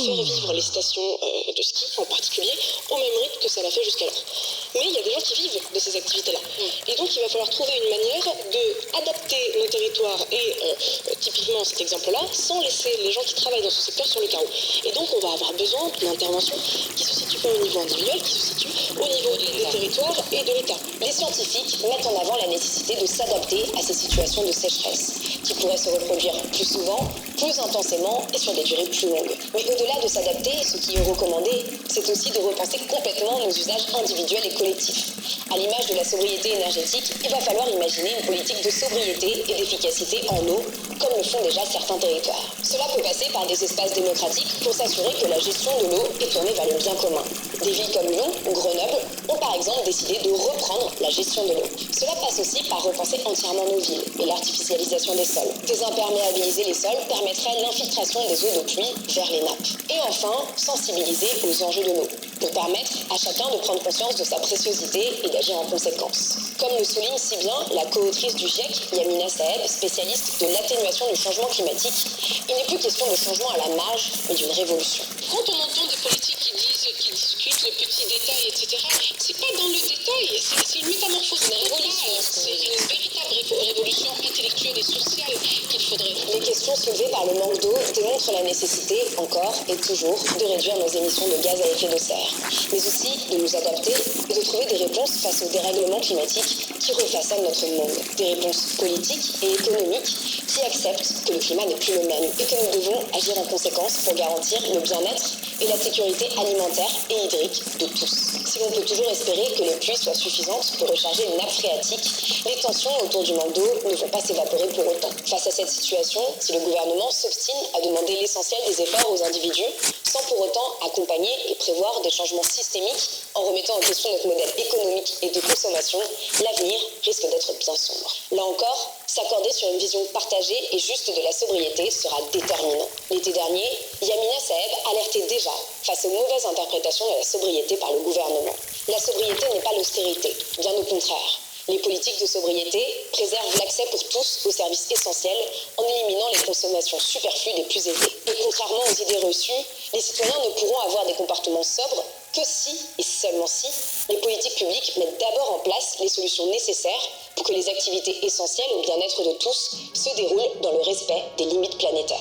faire vivre les stations de ski en particulier au même rythme que ça l'a fait jusqu'alors. Mais il y a des gens qui vivent de ces activités-là. Et donc il va falloir trouver une manière d'adapter nos territoires et typiquement cet exemple-là, sans laisser les gens qui travaillent dans ce secteur sur le carreau. Et donc on va avoir besoin d'une intervention qui se situe pas au niveau individuel, qui se situe au niveau des territoires et de l'État. Les scientifiques mettent en avant la nécessité de s'adapter à ces situations de sécheresse, qui pourraient se reproduire plus souvent, plus intensément et sur des durées plus longues. Mais au-delà de s'adapter, ce qui est recommandé, c'est aussi de repenser complètement nos usages individuels et collectifs. À l'image de la sobriété énergétique, il va falloir imaginer une politique de sobriété et d'efficacité en eau, comme le font déjà certains territoires. Cela peut passer par des espaces démocratiques pour s'assurer que la gestion de l'eau est tournée vers le bien commun. Des villes comme Lyon ou Grenoble ont par exemple décidé de reprendre la gestion de l'eau. Cela passe aussi par repenser entièrement nos villes et l'artificialisation des sols. Désimperméabiliser les sols permettrait l'infiltration des eaux de pluie vers les nappes. Et enfin, sensibiliser aux enjeux de l'eau, pour permettre à chacun de prendre conscience de sa préciosité et d'agir en conséquence. Comme le souligne si bien la co-autrice du GIEC, Yamina Saeb, spécialiste de l'atténuation du changement climatique, il n'est plus question de changement à la marge, mais d'une révolution. Quand on entend des politiques qui discutent le petit détail, etc., c'est pas dans le détail, c'est une métamorphose. C'est une véritable révolution intellectuelle et sociale qu'il faudrait. Les questions soulevées par le manque d'eau démontrent la nécessité, encore et toujours, de réduire nos émissions de gaz à effet de serre, mais aussi de nous adapter et de trouver des réponses face au dérèglement climatique qui refaçonne notre monde. Des réponses politiques et économiques qui acceptent que le climat n'est plus le même et que nous devons agir en conséquence pour garantir le bien-être et la sécurité alimentaire et hydrique de tous. Si l'on peut toujours espérer que les pluies soient suffisantes pour recharger une nappe phréatique, les tensions autour du manque d'eau ne vont pas s'évaporer pour autant. Face à cette situation, si le gouvernement s'obstine à demander l'essentiel des efforts aux individus, sans pour autant accompagner et prévoir des changements systémiques en remettant en question notre modèle économique et de consommation, l'avenir risque d'être bien sombre. Là encore, s'accorder sur une vision partagée et juste de la sobriété sera déterminant. L'été dernier, Yamina Saeb alertait déjà face aux mauvaises interprétations de la sobriété par le gouvernement. La sobriété n'est pas l'austérité, bien au contraire. Les politiques de sobriété préservent l'accès pour tous aux services essentiels en éliminant les consommations superflues des plus aisés. Et contrairement aux idées reçues, les citoyens ne pourront avoir des comportements sobres que si, et seulement si, les politiques publiques mettent d'abord en place les solutions nécessaires pour que les activités essentielles au bien-être de tous se déroulent dans le respect des limites planétaires.